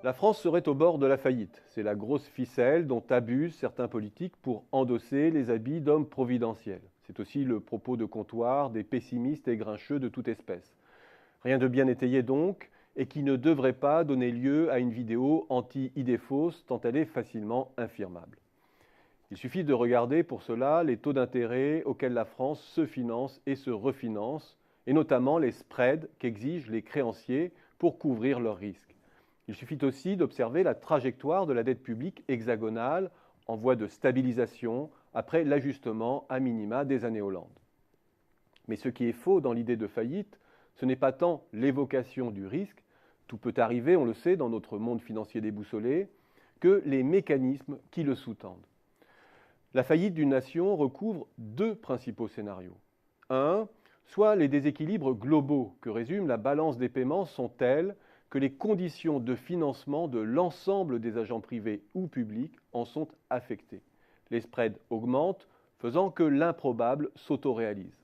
La France serait au bord de la faillite. C'est la grosse ficelle dont abusent certains politiques pour endosser les habits d'hommes providentiels. C'est aussi le propos de comptoir des pessimistes et grincheux de toute espèce. Rien de bien étayé donc, et qui ne devrait pas donner lieu à une vidéo anti-idée fausse tant elle est facilement infirmable. Il suffit de regarder pour cela les taux d'intérêt auxquels la France se finance et se refinance, et notamment les spreads qu'exigent les créanciers pour couvrir leurs risques. Il suffit aussi d'observer la trajectoire de la dette publique hexagonale en voie de stabilisation après l'ajustement à minima des années Hollande. Mais ce qui est faux dans l'idée de faillite, ce n'est pas tant l'évocation du risque, tout peut arriver, on le sait, dans notre monde financier déboussolé, que les mécanismes qui le sous-tendent. La faillite d'une nation recouvre deux principaux scénarios. Un, soit les déséquilibres globaux que résume la balance des paiements sont tels que les conditions de financement de l'ensemble des agents privés ou publics en sont affectées. Les spreads augmentent, faisant que l'improbable s'autoréalise.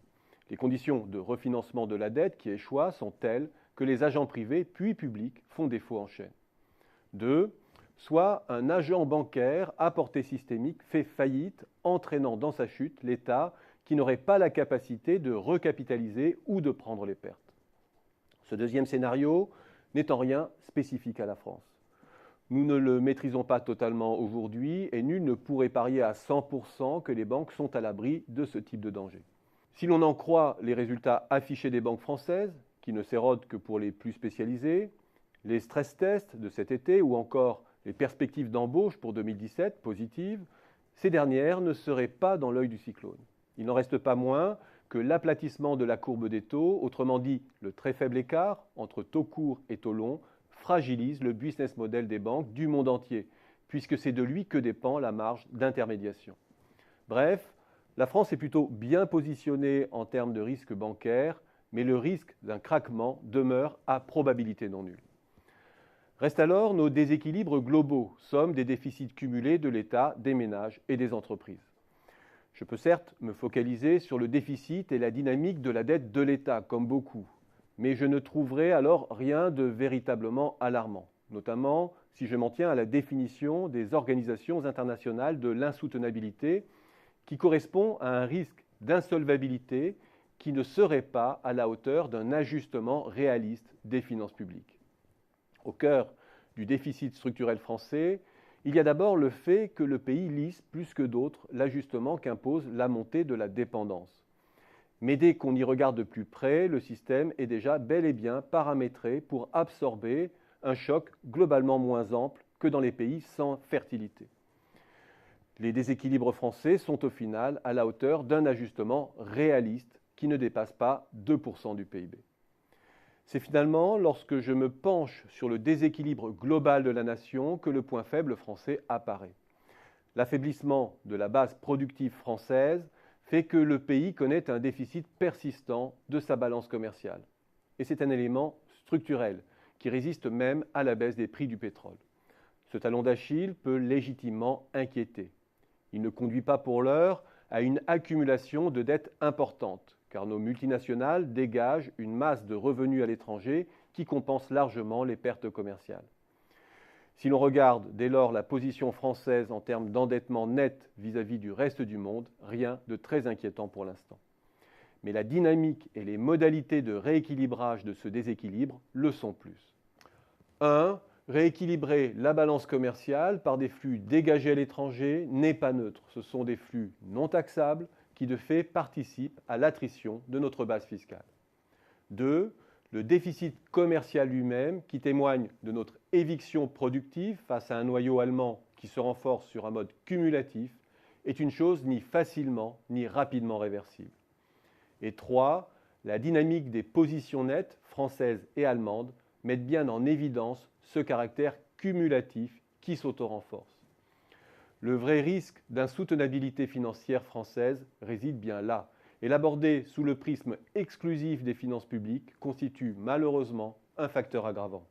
Les conditions de refinancement de la dette qui échoient sont telles que les agents privés puis publics font défaut en chaîne. 2. Soit un agent bancaire à portée systémique fait faillite, entraînant dans sa chute l'État qui n'aurait pas la capacité de recapitaliser ou de prendre les pertes. Ce deuxième scénario n'est en rien spécifique à la France. Nous ne le maîtrisons pas totalement aujourd'hui et nul ne pourrait parier à 100% que les banques sont à l'abri de ce type de danger. Si l'on en croit les résultats affichés des banques françaises, qui ne s'érodent que pour les plus spécialisés, les stress tests de cet été ou encore les perspectives d'embauche pour 2017 positives, ces dernières ne seraient pas dans l'œil du cyclone. Il n'en reste pas moins que l'aplatissement de la courbe des taux, autrement dit le très faible écart entre taux court et taux long, fragilise le business model des banques du monde entier, puisque c'est de lui que dépend la marge d'intermédiation. Bref, la France est plutôt bien positionnée en termes de risque bancaire, mais le risque d'un craquement demeure à probabilité non nulle. Restent alors nos déséquilibres globaux, somme des déficits cumulés de l'État, des ménages et des entreprises. Je peux certes me focaliser sur le déficit et la dynamique de la dette de l'État, comme beaucoup, mais je ne trouverai alors rien de véritablement alarmant, notamment si je m'en tiens à la définition des organisations internationales de l'insoutenabilité, qui correspond à un risque d'insolvabilité qui ne serait pas à la hauteur d'un ajustement réaliste des finances publiques. Au cœur du déficit structurel français, il y a d'abord le fait que le pays lisse plus que d'autres l'ajustement qu'impose la montée de la dépendance. Mais dès qu'on y regarde de plus près, le système est déjà bel et bien paramétré pour absorber un choc globalement moins ample que dans les pays sans fertilité. Les déséquilibres français sont au final à la hauteur d'un ajustement réaliste qui ne dépasse pas 2% du PIB. C'est finalement lorsque je me penche sur le déséquilibre global de la nation que le point faible français apparaît. L'affaiblissement de la base productive française fait que le pays connaît un déficit persistant de sa balance commerciale. Et c'est un élément structurel qui résiste même à la baisse des prix du pétrole. Ce talon d'Achille peut légitimement inquiéter. Il ne conduit pas pour l'heure à une accumulation de dettes importantes, car nos multinationales dégagent une masse de revenus à l'étranger qui compense largement les pertes commerciales. Si l'on regarde dès lors la position française en termes d'endettement net vis-à-vis du reste du monde, rien de très inquiétant pour l'instant. Mais la dynamique et les modalités de rééquilibrage de ce déséquilibre le sont plus. 1. Rééquilibrer la balance commerciale par des flux dégagés à l'étranger n'est pas neutre. Ce sont des flux non taxables qui de fait participent à l'attrition de notre base fiscale. 2. Le déficit commercial lui-même, qui témoigne de notre éviction productive face à un noyau allemand qui se renforce sur un mode cumulatif, est une chose ni facilement ni rapidement réversible. Et 3. La dynamique des positions nettes françaises et allemandes mettent bien en évidence ce caractère cumulatif qui s'auto-renforce. Le vrai risque d'insoutenabilité financière française réside bien là, et l'aborder sous le prisme exclusif des finances publiques constitue malheureusement un facteur aggravant.